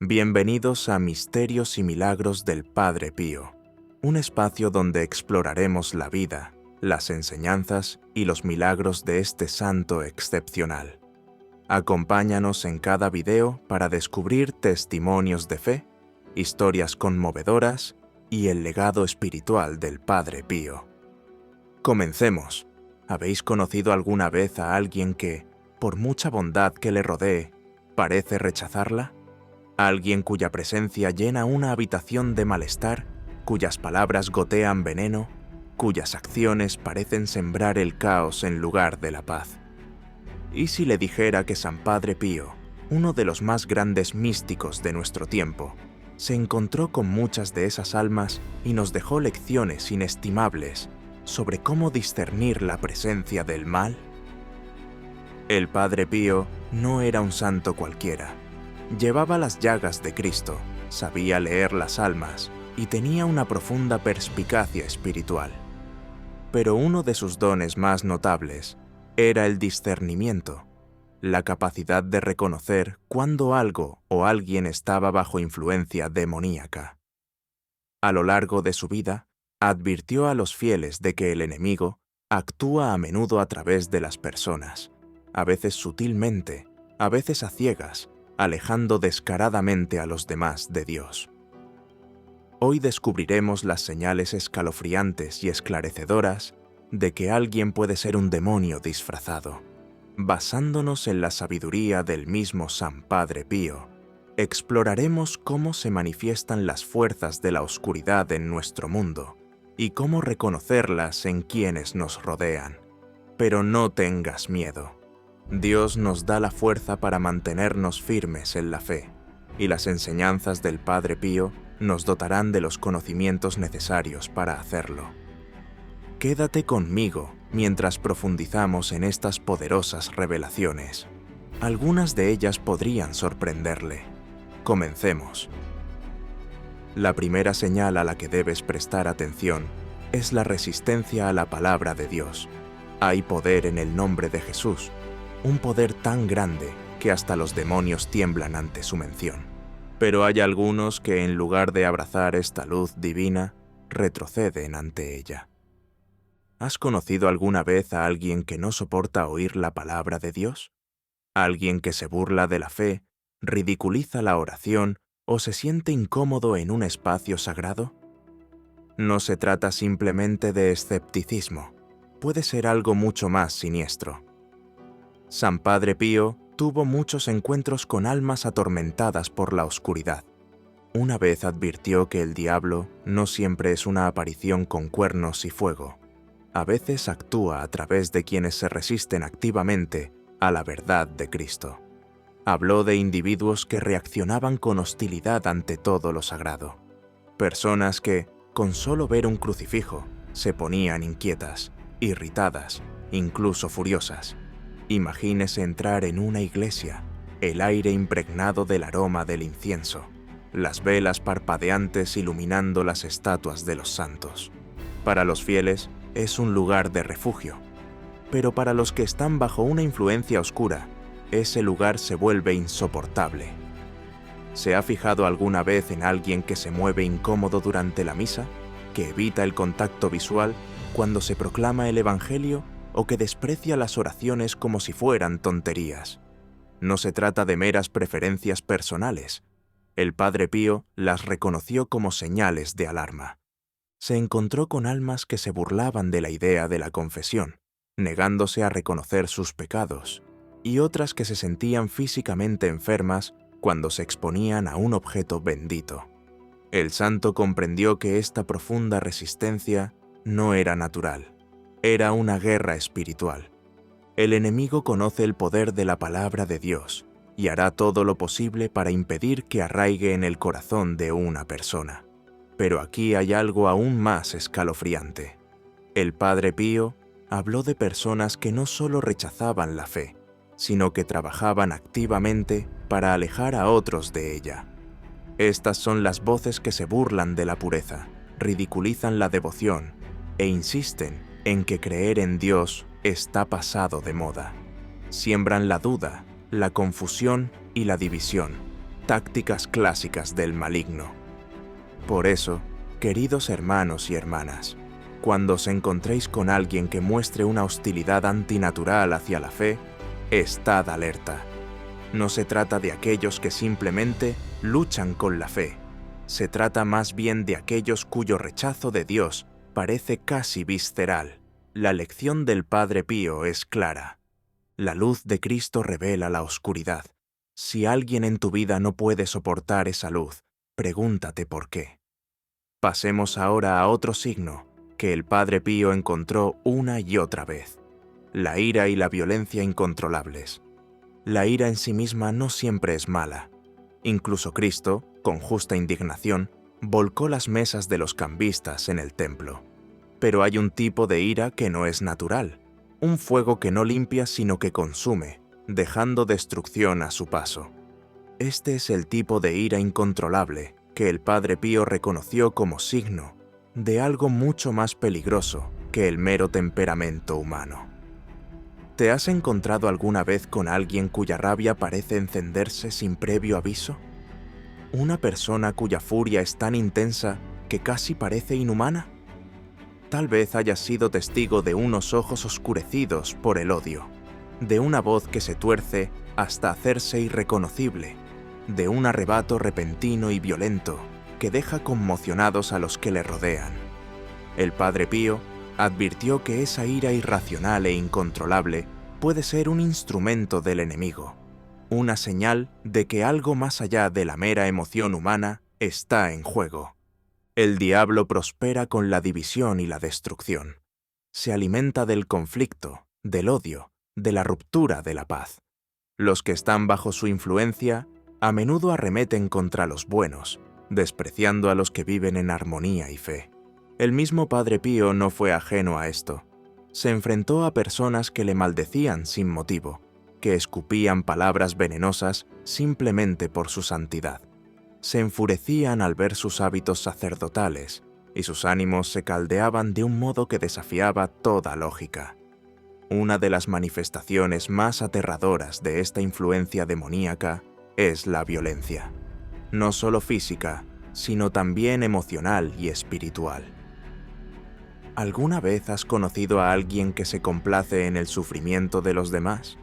Bienvenidos a Misterios y Milagros del Padre Pío, un espacio donde exploraremos la vida, las enseñanzas y los milagros de este santo excepcional. Acompáñanos en cada video para descubrir testimonios de fe, historias conmovedoras y el legado espiritual del Padre Pío. Comencemos. ¿Habéis conocido alguna vez a alguien que, por mucha bondad que le rodee, parece rechazarla? Alguien cuya presencia llena una habitación de malestar, cuyas palabras gotean veneno, cuyas acciones parecen sembrar el caos en lugar de la paz. ¿Y si le dijera que San Padre Pío, uno de los más grandes místicos de nuestro tiempo, se encontró con muchas de esas almas y nos dejó lecciones inestimables sobre cómo discernir la presencia del mal? El Padre Pío no era un santo cualquiera. Llevaba las llagas de Cristo, sabía leer las almas y tenía una profunda perspicacia espiritual. Pero uno de sus dones más notables era el discernimiento, la capacidad de reconocer cuándo algo o alguien estaba bajo influencia demoníaca. A lo largo de su vida, advirtió a los fieles de que el enemigo actúa a menudo a través de las personas, a veces sutilmente, a veces a ciegas, alejando descaradamente a los demás de Dios. Hoy descubriremos las señales escalofriantes y esclarecedoras de que alguien puede ser un demonio disfrazado. Basándonos en la sabiduría del mismo San Padre Pío, exploraremos cómo se manifiestan las fuerzas de la oscuridad en nuestro mundo y cómo reconocerlas en quienes nos rodean. Pero no tengas miedo. Dios nos da la fuerza para mantenernos firmes en la fe, y las enseñanzas del Padre Pío nos dotarán de los conocimientos necesarios para hacerlo. Quédate conmigo mientras profundizamos en estas poderosas revelaciones. Algunas de ellas podrían sorprenderle. Comencemos. La primera señal a la que debes prestar atención es la resistencia a la palabra de Dios. Hay poder en el nombre de Jesús, un poder tan grande que hasta los demonios tiemblan ante su mención. Pero hay algunos que en lugar de abrazar esta luz divina, retroceden ante ella. ¿Has conocido alguna vez a alguien que no soporta oír la palabra de Dios? ¿Alguien que se burla de la fe, ridiculiza la oración o se siente incómodo en un espacio sagrado? No se trata simplemente de escepticismo, puede ser algo mucho más siniestro. San Padre Pío tuvo muchos encuentros con almas atormentadas por la oscuridad. Una vez advirtió que el diablo no siempre es una aparición con cuernos y fuego. A veces actúa a través de quienes se resisten activamente a la verdad de Cristo. Habló de individuos que reaccionaban con hostilidad ante todo lo sagrado. Personas que, con solo ver un crucifijo, se ponían inquietas, irritadas, incluso furiosas. Imagínese entrar en una iglesia, el aire impregnado del aroma del incienso, las velas parpadeantes iluminando las estatuas de los santos. Para los fieles es un lugar de refugio, pero para los que están bajo una influencia oscura, ese lugar se vuelve insoportable. ¿Se ha fijado alguna vez en alguien que se mueve incómodo durante la misa, que evita el contacto visual cuando se proclama el Evangelio o que desprecia las oraciones como si fueran tonterías? No se trata de meras preferencias personales. El Padre Pío las reconoció como señales de alarma. Se encontró con almas que se burlaban de la idea de la confesión, negándose a reconocer sus pecados, y otras que se sentían físicamente enfermas cuando se exponían a un objeto bendito. El santo comprendió que esta profunda resistencia no era natural. Era una guerra espiritual. El enemigo conoce el poder de la palabra de Dios y hará todo lo posible para impedir que arraigue en el corazón de una persona. Pero aquí hay algo aún más escalofriante. El Padre Pío habló de personas que no solo rechazaban la fe, sino que trabajaban activamente para alejar a otros de ella. Estas son las voces que se burlan de la pureza, ridiculizan la devoción e insisten en que creer en Dios está pasado de moda. Siembran la duda, la confusión y la división. tácticas clásicas del maligno. Por eso, queridos hermanos y hermanas, cuando os encontréis con alguien que muestre una hostilidad antinatural hacia la fe, estad alerta. No se trata de aquellos que simplemente luchan con la fe. Se trata más bien de aquellos cuyo rechazo de Dios parece casi visceral. La lección del Padre Pío es clara. La luz de Cristo revela la oscuridad. Si alguien en tu vida no puede soportar esa luz, pregúntate por qué. Pasemos ahora a otro signo que el Padre Pío encontró una y otra vez: la ira y la violencia incontrolables. La ira en sí misma no siempre es mala. Incluso Cristo, con justa indignación, volcó las mesas de los cambistas en el templo. Pero hay un tipo de ira que no es natural, un fuego que no limpia sino que consume, dejando destrucción a su paso. Este es el tipo de ira incontrolable que el Padre Pío reconoció como signo de algo mucho más peligroso que el mero temperamento humano. ¿Te has encontrado alguna vez con alguien cuya rabia parece encenderse sin previo aviso? ¿Una persona cuya furia es tan intensa que casi parece inhumana? Tal vez hayas sido testigo de unos ojos oscurecidos por el odio, de una voz que se tuerce hasta hacerse irreconocible, de un arrebato repentino y violento que deja conmocionados a los que le rodean. El Padre Pío advirtió que esa ira irracional e incontrolable puede ser un instrumento del enemigo, una señal de que algo más allá de la mera emoción humana está en juego. El diablo prospera con la división y la destrucción. Se alimenta del conflicto, del odio, de la ruptura de la paz. Los que están bajo su influencia a menudo arremeten contra los buenos, despreciando a los que viven en armonía y fe. El mismo Padre Pío no fue ajeno a esto. Se enfrentó a personas que le maldecían sin motivo, que escupían palabras venenosas simplemente por su santidad. Se enfurecían al ver sus hábitos sacerdotales, y sus ánimos se caldeaban de un modo que desafiaba toda lógica. Una de las manifestaciones más aterradoras de esta influencia demoníaca es la violencia, no solo física, sino también emocional y espiritual. ¿Alguna vez has conocido a alguien que se complace en el sufrimiento de los demás?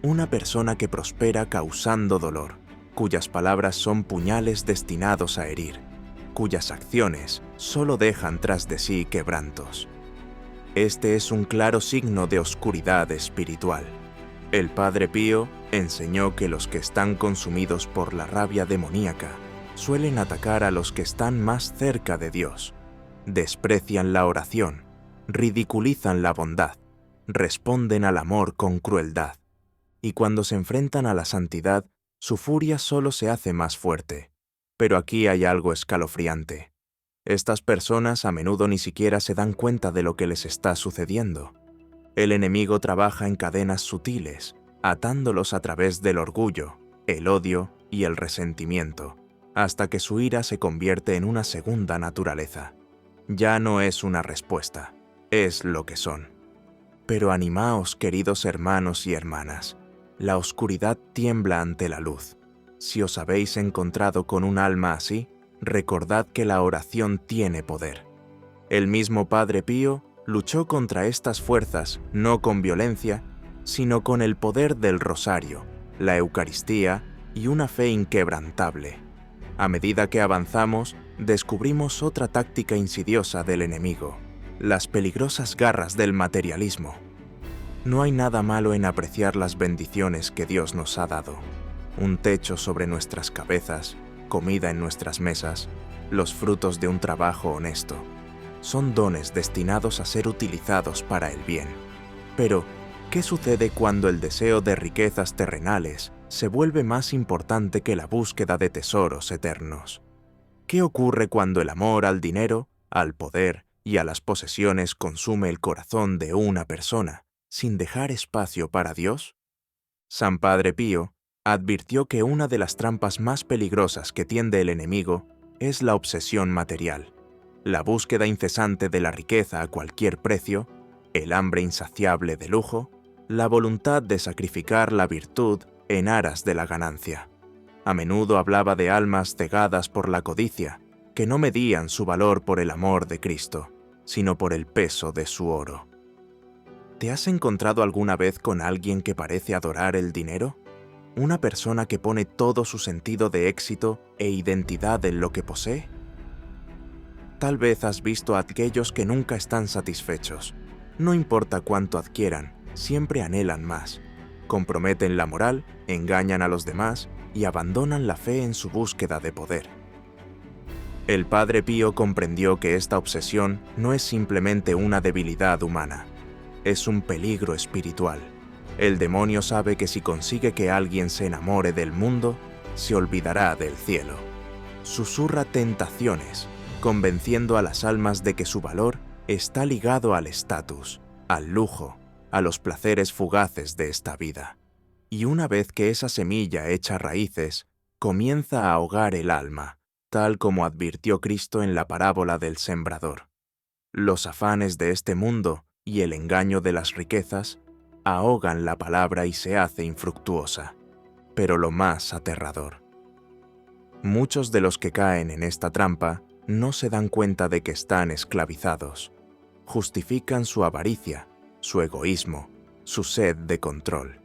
Una persona que prospera causando dolor, cuyas palabras son puñales destinados a herir, cuyas acciones solo dejan tras de sí quebrantos. Este es un claro signo de oscuridad espiritual. El Padre Pío enseñó que los que están consumidos por la rabia demoníaca suelen atacar a los que están más cerca de Dios. Desprecian la oración, ridiculizan la bondad, responden al amor con crueldad. Y cuando se enfrentan a la santidad, su furia solo se hace más fuerte. Pero aquí hay algo escalofriante. Estas personas a menudo ni siquiera se dan cuenta de lo que les está sucediendo. El enemigo trabaja en cadenas sutiles, atándolos a través del orgullo, el odio y el resentimiento, hasta que su ira se convierte en una segunda naturaleza. Ya no es una respuesta, es lo que son. Pero animaos, queridos hermanos y hermanas, la oscuridad tiembla ante la luz. Si os habéis encontrado con un alma así, recordad que la oración tiene poder. El mismo Padre Pío luchó contra estas fuerzas no con violencia, sino con el poder del rosario, la Eucaristía y una fe inquebrantable. A medida que avanzamos, descubrimos otra táctica insidiosa del enemigo: las peligrosas garras del materialismo. No hay nada malo en apreciar las bendiciones que Dios nos ha dado: un techo sobre nuestras cabezas, comida en nuestras mesas, los frutos de un trabajo honesto. Son dones destinados a ser utilizados para el bien. Pero, ¿qué sucede cuando el deseo de riquezas terrenales se vuelve más importante que la búsqueda de tesoros eternos? ¿Qué ocurre cuando el amor al dinero, al poder y a las posesiones consume el corazón de una persona, sin dejar espacio para Dios? San Padre Pío advirtió que una de las trampas más peligrosas que tiende el enemigo es la obsesión material, la búsqueda incesante de la riqueza a cualquier precio, el hambre insaciable de lujo, la voluntad de sacrificar la virtud en aras de la ganancia. A menudo hablaba de almas cegadas por la codicia, que no medían su valor por el amor de Cristo, sino por el peso de su oro. ¿Te has encontrado alguna vez con alguien que parece adorar el dinero? ¿Una persona que pone todo su sentido de éxito e identidad en lo que posee? Tal vez has visto a aquellos que nunca están satisfechos. No importa cuánto adquieran, siempre anhelan más. Comprometen la moral, engañan a los demás y abandonan la fe en su búsqueda de poder. El Padre Pío comprendió que esta obsesión no es simplemente una debilidad humana, es un peligro espiritual. El demonio sabe que si consigue que alguien se enamore del mundo, se olvidará del cielo. Susurra tentaciones, convenciendo a las almas de que su valor está ligado al estatus, al lujo, a los placeres fugaces de esta vida. Y una vez que esa semilla echa raíces, comienza a ahogar el alma, tal como advirtió Cristo en la parábola del sembrador. Los afanes de este mundo y el engaño de las riquezas ahogan la palabra y se hace infructuosa. Pero lo más aterrador: muchos de los que caen en esta trampa no se dan cuenta de que están esclavizados. Justifican su avaricia, su egoísmo, su sed de control.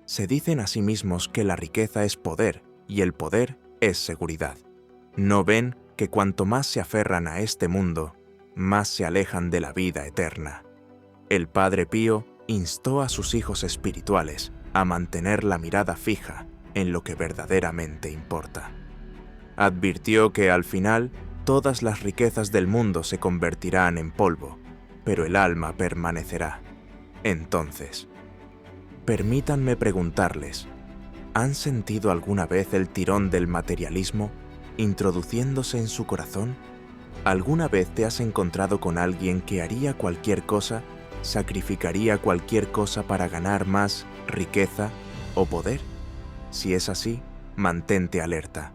Se dicen a sí mismos que la riqueza es poder y el poder es seguridad. No ven que cuanto más se aferran a este mundo, más se alejan de la vida eterna. El Padre Pío instó a sus hijos espirituales a mantener la mirada fija en lo que verdaderamente importa. Advirtió que al final todas las riquezas del mundo se convertirán en polvo, pero el alma permanecerá. Entonces, permítanme preguntarles, ¿han sentido alguna vez el tirón del materialismo introduciéndose en su corazón? ¿Alguna vez te has encontrado con alguien que haría cualquier cosa, sacrificaría cualquier cosa para ganar más riqueza o poder? Si es así, mantente alerta,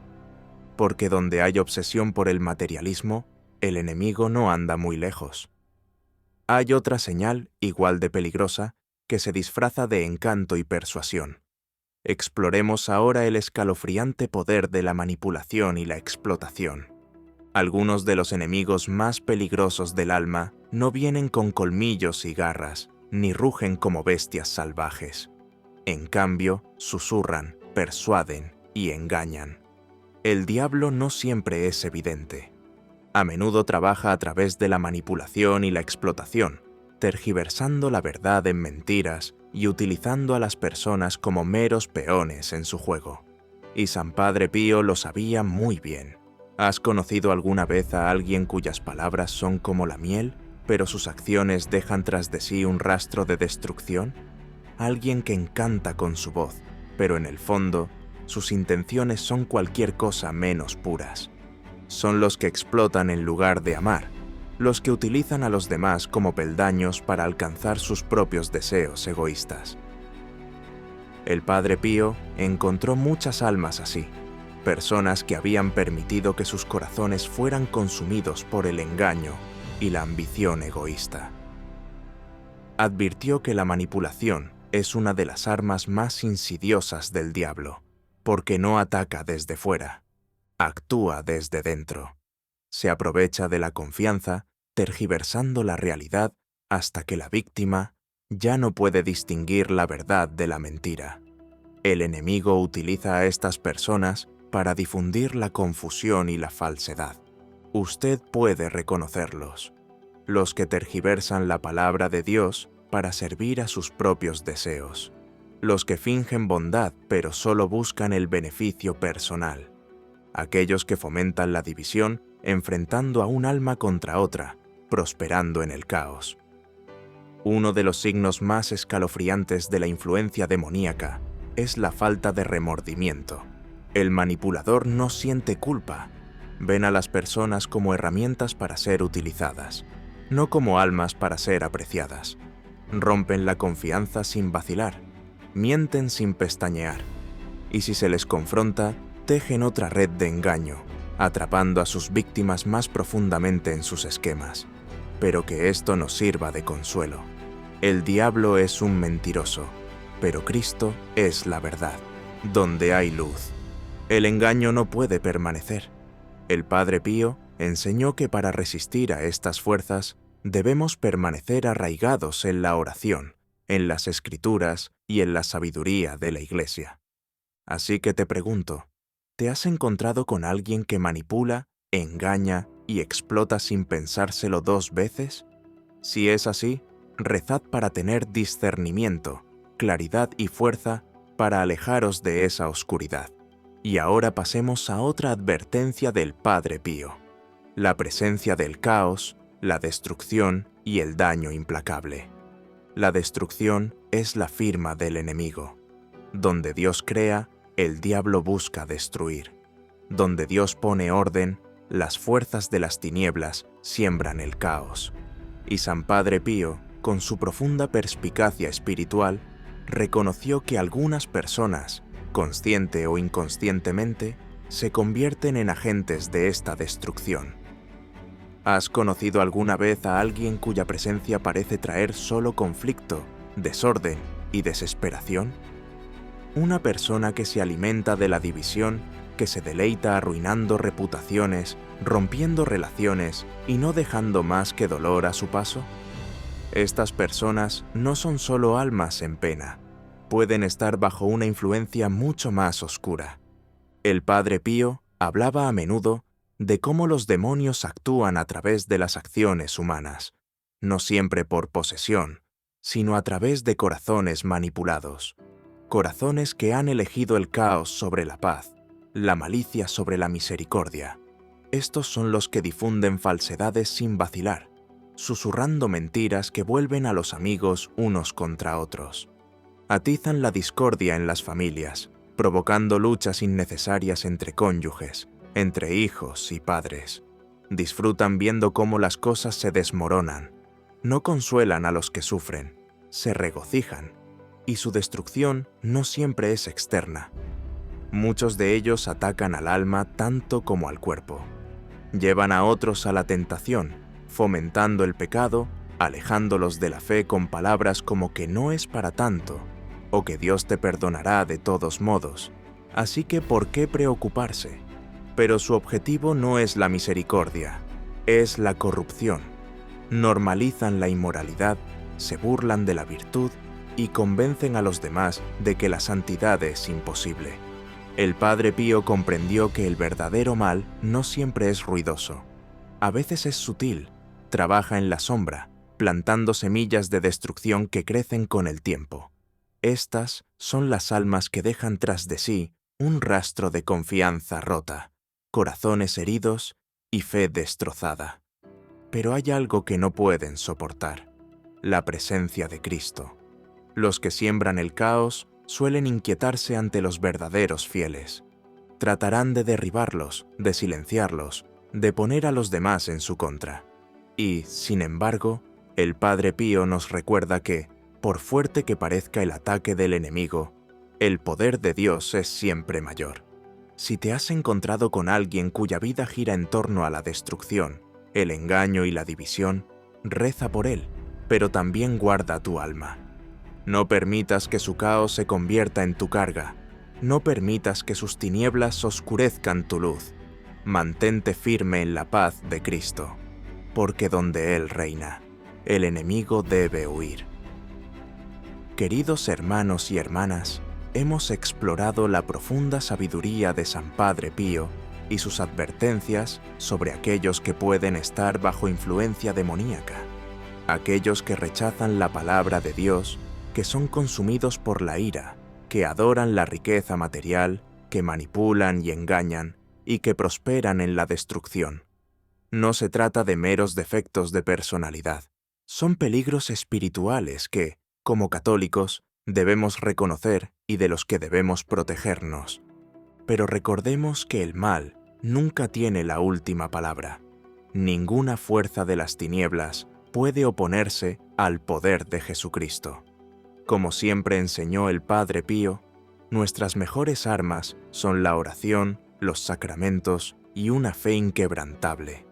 porque donde hay obsesión por el materialismo, el enemigo no anda muy lejos. Hay otra señal, igual de peligrosa, que se disfraza de encanto y persuasión. Exploremos ahora el escalofriante poder de la manipulación y la explotación. Algunos de los enemigos más peligrosos del alma no vienen con colmillos y garras, ni rugen como bestias salvajes. En cambio, susurran, persuaden y engañan. El diablo no siempre es evidente. A menudo trabaja a través de la manipulación y la explotación, tergiversando la verdad en mentiras y utilizando a las personas como meros peones en su juego. Y San Padre Pío lo sabía muy bien. ¿Has conocido alguna vez a alguien cuyas palabras son como la miel, pero sus acciones dejan tras de sí un rastro de destrucción? Alguien que encanta con su voz, pero en el fondo, sus intenciones son cualquier cosa menos puras. Son los que explotan en lugar de amar, los que utilizan a los demás como peldaños para alcanzar sus propios deseos egoístas. El Padre Pío encontró muchas almas así, personas que habían permitido que sus corazones fueran consumidos por el engaño y la ambición egoísta. Advirtió que la manipulación es una de las armas más insidiosas del diablo, porque no ataca desde fuera, actúa desde dentro. Se aprovecha de la confianza, tergiversando la realidad hasta que la víctima ya no puede distinguir la verdad de la mentira. El enemigo utiliza a estas personas para difundir la confusión y la falsedad. Usted puede reconocerlos: los que tergiversan la palabra de Dios para servir a sus propios deseos, los que fingen bondad pero solo buscan el beneficio personal, aquellos que fomentan la división enfrentando a un alma contra otra, prosperando en el caos. Uno de los signos más escalofriantes de la influencia demoníaca es la falta de remordimiento. El manipulador no siente culpa. Ven a las personas como herramientas para ser utilizadas, no como almas para ser apreciadas. Rompen la confianza sin vacilar, mienten sin pestañear, y si se les confronta, tejen otra red de engaño, atrapando a sus víctimas más profundamente en sus esquemas. Pero que esto nos sirva de consuelo. El diablo es un mentiroso, pero Cristo es la verdad. Donde hay luz, El engaño no puede permanecer. El Padre Pío enseñó que para resistir a estas fuerzas debemos permanecer arraigados en la oración, en las Escrituras y en la sabiduría de la Iglesia. Así que te pregunto, ¿te has encontrado con alguien que manipula, engaña y explota sin pensárselo 2 veces? Si es así, rezad para tener discernimiento, claridad y fuerza para alejaros de esa oscuridad. Y ahora pasemos a otra advertencia del Padre Pío: la presencia del caos, la destrucción y el daño implacable. La destrucción es la firma del enemigo. Donde Dios crea, el diablo busca destruir. Donde Dios pone orden, las fuerzas de las tinieblas siembran el caos. Y San Padre Pío, con su profunda perspicacia espiritual, reconoció que algunas personas, consciente o inconscientemente, se convierten en agentes de esta destrucción. ¿Has conocido alguna vez a alguien cuya presencia parece traer solo conflicto, desorden y desesperación? Una persona que se alimenta de la división, que se deleita arruinando reputaciones, rompiendo relaciones y no dejando más que dolor a su paso. Estas personas no son solo almas en pena, pueden estar bajo una influencia mucho más oscura. El Padre Pío hablaba a menudo de cómo los demonios actúan a través de las acciones humanas, no siempre por posesión, sino a través de corazones manipulados, corazones que han elegido el caos sobre la paz, la malicia sobre la misericordia. Estos son los que difunden falsedades sin vacilar, susurrando mentiras que vuelven a los amigos unos contra otros. Atizan la discordia en las familias, provocando luchas innecesarias entre cónyuges, entre hijos y padres. Disfrutan viendo cómo las cosas se desmoronan. No consuelan a los que sufren, se regocijan, y su destrucción no siempre es externa. Muchos de ellos atacan al alma tanto como al cuerpo. Llevan a otros a la tentación, fomentando el pecado, alejándolos de la fe con palabras como que no es para tanto, o que Dios te perdonará de todos modos, así que ¿por qué preocuparse? Pero su objetivo no es la misericordia, es la corrupción. Normalizan la inmoralidad, se burlan de la virtud y convencen a los demás de que la santidad es imposible. El Padre Pío comprendió que el verdadero mal no siempre es ruidoso. A veces es sutil, trabaja en la sombra, plantando semillas de destrucción que crecen con el tiempo. Estas son las almas que dejan tras de sí un rastro de confianza rota, corazones heridos y fe destrozada. Pero hay algo que no pueden soportar: la presencia de Cristo. Los que siembran el caos suelen inquietarse ante los verdaderos fieles. Tratarán de derribarlos, de silenciarlos, de poner a los demás en su contra. Y, sin embargo, el Padre Pío nos recuerda que, por fuerte que parezca el ataque del enemigo, el poder de Dios es siempre mayor. Si te has encontrado con alguien cuya vida gira en torno a la destrucción, el engaño y la división, reza por él, pero también guarda tu alma. No permitas que su caos se convierta en tu carga. No permitas que sus tinieblas oscurezcan tu luz. Mantente firme en la paz de Cristo, porque donde Él reina, el enemigo debe huir. Queridos hermanos y hermanas, hemos explorado la profunda sabiduría de San Padre Pío y sus advertencias sobre aquellos que pueden estar bajo influencia demoníaca, aquellos que rechazan la palabra de Dios, que son consumidos por la ira, que adoran la riqueza material, que manipulan y engañan, y que prosperan en la destrucción. No se trata de meros defectos de personalidad, son peligros espirituales que, como católicos, debemos reconocer y de los que debemos protegernos. Pero recordemos que el mal nunca tiene la última palabra. Ninguna fuerza de las tinieblas puede oponerse al poder de Jesucristo. Como siempre enseñó el Padre Pío, nuestras mejores armas son la oración, los sacramentos y una fe inquebrantable.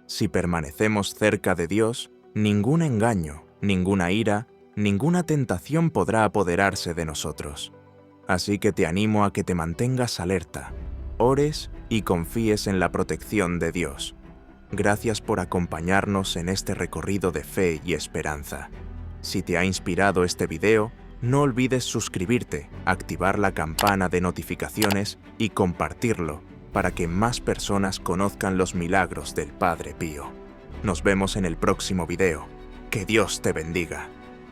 Si permanecemos cerca de Dios, ningún engaño, ninguna ira, ninguna tentación podrá apoderarse de nosotros. Así que te animo a que te mantengas alerta, ores y confíes en la protección de Dios. Gracias por acompañarnos en este recorrido de fe y esperanza. Si te ha inspirado este video, no olvides suscribirte, activar la campana de notificaciones y compartirlo para que más personas conozcan los milagros del Padre Pío. Nos vemos en el próximo video. Que Dios te bendiga.